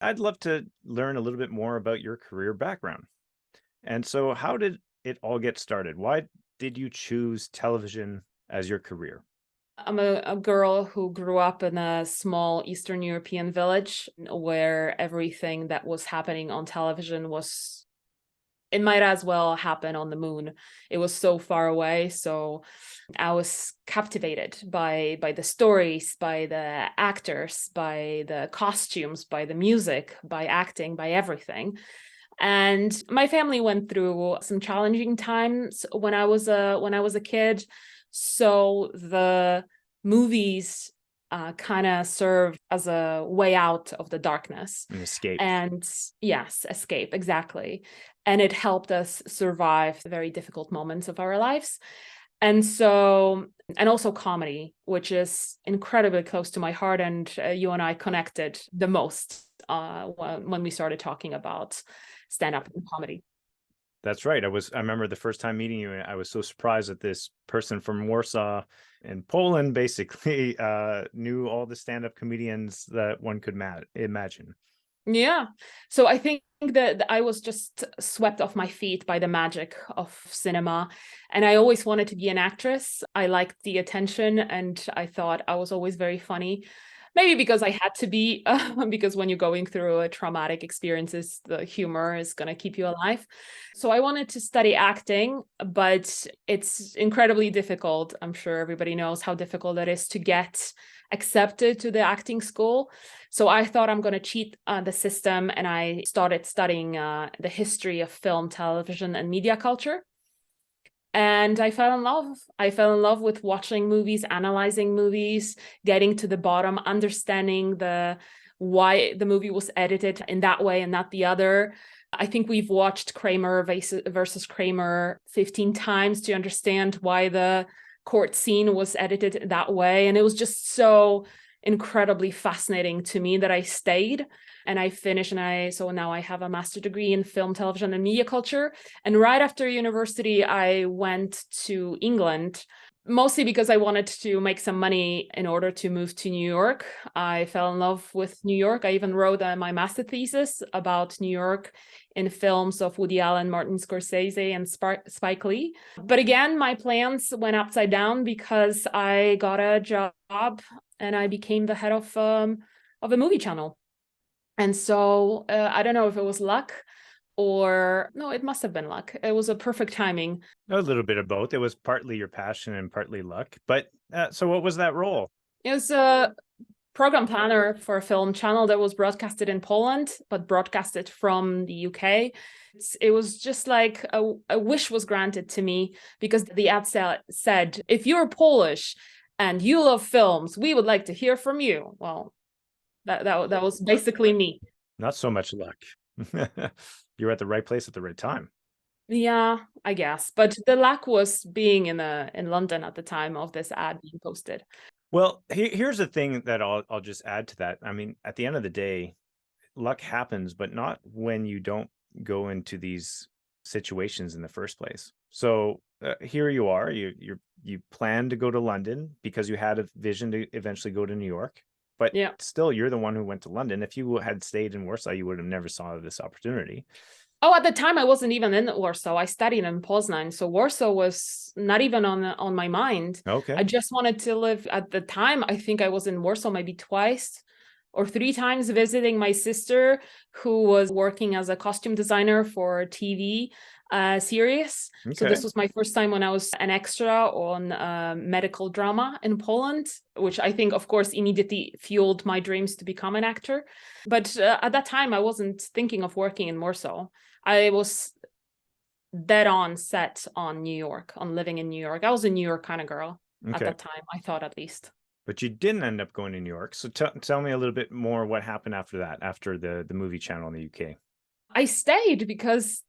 I'd love to learn a little bit more about your career background. And so, how did it all get started? Why did you choose television as your career? I'm a girl who grew up in a small Eastern European village where everything that was happening on television was, it might as well happen on the moon. It was so far away. So I was captivated by the stories, by the actors, by the costumes, by the music, by acting, by everything. And my family went through some challenging times when I was a kid. So the movies kind of served as a way out of the darkness. An escape. And yes, escape, exactly. And it helped us survive the very difficult moments of our lives. And so, and also comedy, which is incredibly close to my heart. And you and I connected the most when we started talking about stand-up and comedy. That's right. I remember the first time meeting you, I was so surprised that this person from Warsaw in Poland basically knew all the stand-up comedians that one could imagine. Yeah. So I think that I was just swept off my feet by the magic of cinema. And I always wanted to be an actress. I liked the attention and I thought I was always very funny. Maybe because I had to be, because when you're going through a traumatic experiences, the humor is going to keep you alive. So I wanted to study acting, but it's incredibly difficult. I'm sure everybody knows how difficult it is to get accepted to the acting school. So I thought I'm going to cheat the system, and I started studying the history of film, television, and media culture. And I fell in love. I fell in love with watching movies, analyzing movies, getting to the bottom, understanding the why the movie was edited in that way and not the other. I think we've watched Kramer versus Kramer 15 times to understand why the court scene was edited that way. And it was just so incredibly fascinating to me that I stayed and I finished. So now I have a master's degree in film, television, and media culture. And right after university, I went to England, mostly because I wanted to make some money in order to move to New York. I fell in love with New York. I even wrote my master thesis about New York in films of Woody Allen, Martin Scorsese, and Spike Lee. But again, my plans went upside down because I got a job and I became the head of a movie channel. And so I don't know if it was luck or no, it must have been luck. It was a perfect timing. A little bit of both. It was partly your passion and partly luck. But so what was that role? It was a program planner for a film channel that was broadcasted in Poland, but broadcasted from the UK. It was just like a wish was granted to me because the ad said, if you're Polish and you love films, we would like to hear from you. Well, that was basically me. Not so much luck. You're at the right place at the right time. Yeah, I guess. But the luck was being in London at the time of this ad being posted. Well, here's the thing that I'll just add to that. I mean, at the end of the day, luck happens, but not when you don't go into these situations in the first place. So here you are. You plan to go to London because you had a vision to eventually go to New York, but Yeah. still, you're the one who went to London. If you had stayed in Warsaw, you would have never saw this opportunity. Oh, at the time I wasn't even in Warsaw. I studied in Poznan, so Warsaw was not even on my mind. Okay. I just wanted to live. At the time, I think I was in Warsaw maybe twice or three times visiting my sister, who was working as a costume designer for TV series. So Okay. this was my first time when I was an extra on medical drama in Poland, which I think, of course, immediately fueled my dreams to become an actor. But at that time, I wasn't thinking of working in Warsaw. I was dead on set on New York, on living in New York. I was a New York kind of girl at Okay. that time, I thought at least. But you didn't end up going to New York. So tell me a little bit more what happened after that, after the movie channel in the UK. I stayed because,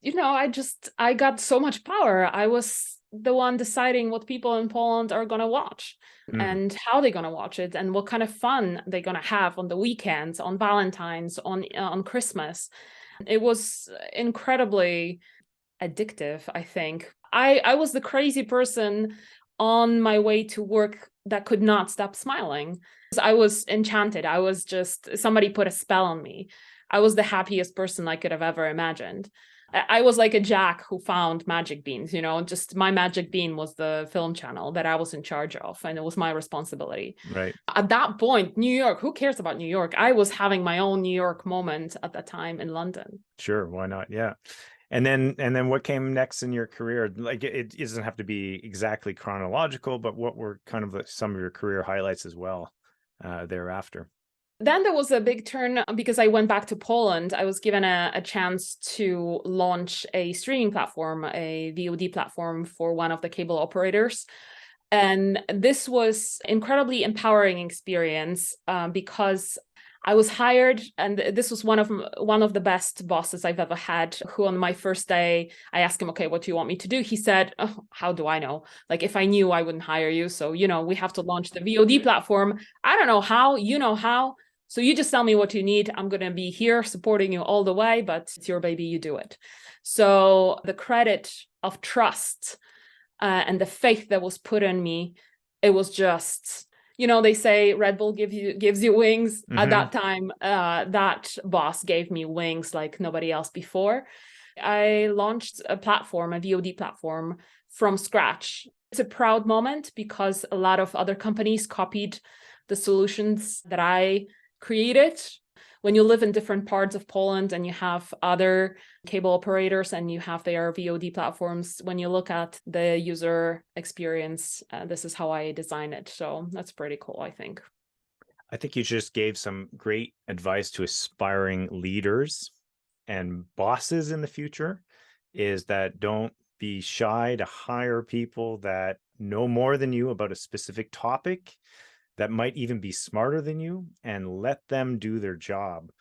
I got so much power. I was the one deciding what people in Poland are going to watch Mm. and how they're going to watch it and what kind of fun they're going to have on the weekends, on Valentine's, on Christmas. It was incredibly addictive, I think. I was the crazy person on my way to work that could not stop smiling. I was enchanted. I was just, somebody put a spell on me. I was the happiest person I could have ever imagined. I was like a Jack who found magic beans, just my magic bean was the film channel that I was in charge of, and it was my responsibility. Right. At that point, New York, who cares about New York? I was having my own New York moment at that time in London. Sure. Why not? Yeah. And then what came next in your career? Like it doesn't have to be exactly chronological, but what were kind of some of your career highlights as well thereafter? Then there was a big turn because I went back to Poland. I was given a chance to launch a streaming platform, a VOD platform for one of the cable operators. And this was incredibly empowering experience because I was hired, and this was one of the best bosses I've ever had, who on my first day, I asked him, okay, what do you want me to do? He said, oh, how do I know? Like, if I knew, I wouldn't hire you. So, we have to launch the VOD platform. I don't know how, you know how. So you just tell me what you need. I'm going to be here supporting you all the way, but it's your baby, you do it. So the credit of trust and the faith that was put in me, it was just, they say Red Bull gives you wings. Mm-hmm. At that time, that boss gave me wings like nobody else before. I launched a platform, a VOD platform from scratch. It's a proud moment because a lot of other companies copied the solutions that I created. When you live in different parts of Poland and you have other cable operators and you have their VOD platforms, when you look at the user experience, this is how I design it. So that's pretty cool, I think. I think you just gave some great advice to aspiring leaders and bosses in the future, is that don't be shy to hire people that know more than you about a specific topic, that might even be smarter than you, and let them do their job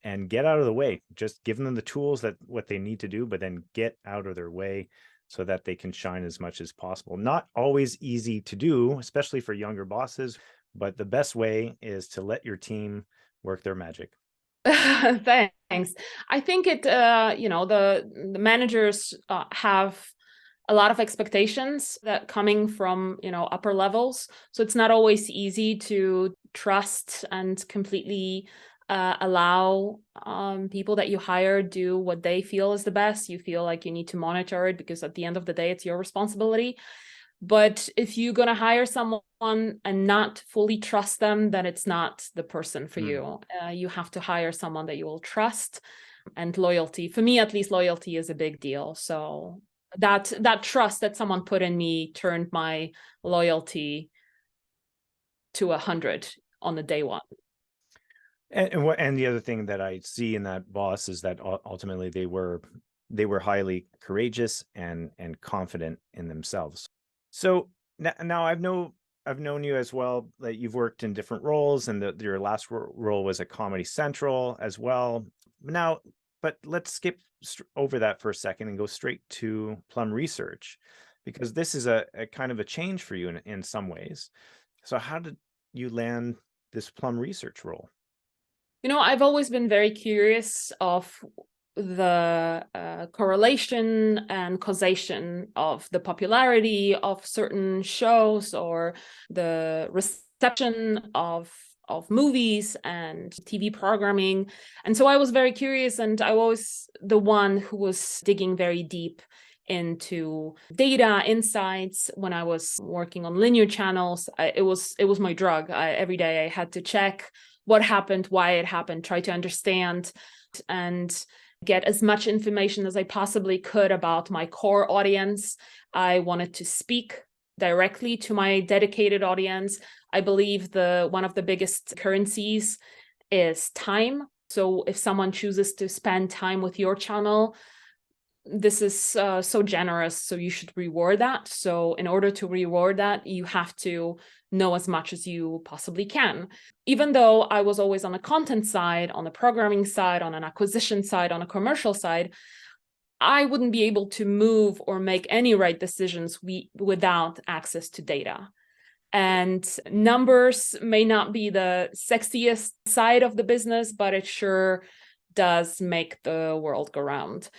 and get out of the way. Just give them the tools that what they need to do, but then get out of their way so that they can shine as much as possible. Not always easy to do, especially for younger bosses, but the best way is to let your team work their magic. Thanks. I think the managers have a lot of expectations that coming from, upper levels. So it's not always easy to trust and completely allow people that you hire do what they feel is the best. You feel like you need to monitor it because at the end of the day, it's your responsibility. But if you're going to hire someone and not fully trust them, then it's not the person for you. You have to hire someone that you will trust. And loyalty, for me at least, loyalty is a big deal. So that trust that someone put in me turned my loyalty to 100 on the day one. And the other thing that I see in that boss is that ultimately they were highly courageous and confident in themselves. So now I've known you as well, that you've worked in different roles, and your last role was at Comedy Central as well. Now, but let's skip over that for a second and go straight to Plum Research, because this is a kind of a change for you in some ways. So how did you land this Plum Research role? I've always been very curious of the correlation and causation of the popularity of certain shows or the reception of movies and TV programming. And so I was very curious, and I was the one who was digging very deep into data insights. When I was working on linear channels, it was my drug. Every day I had to check what happened, why it happened, try to understand and get as much information as I possibly could about my core audience. I wanted to speak directly to my dedicated audience. I believe one of the biggest currencies is time. So if someone chooses to spend time with your channel, this is so generous, so you should reward that. So in order to reward that, you have to know as much as you possibly can. Even though I was always on the content side, on the programming side, on an acquisition side, on a commercial side, I wouldn't be able to move or make any right decisions without access to data. And numbers may not be the sexiest side of the business, but it sure does make the world go round.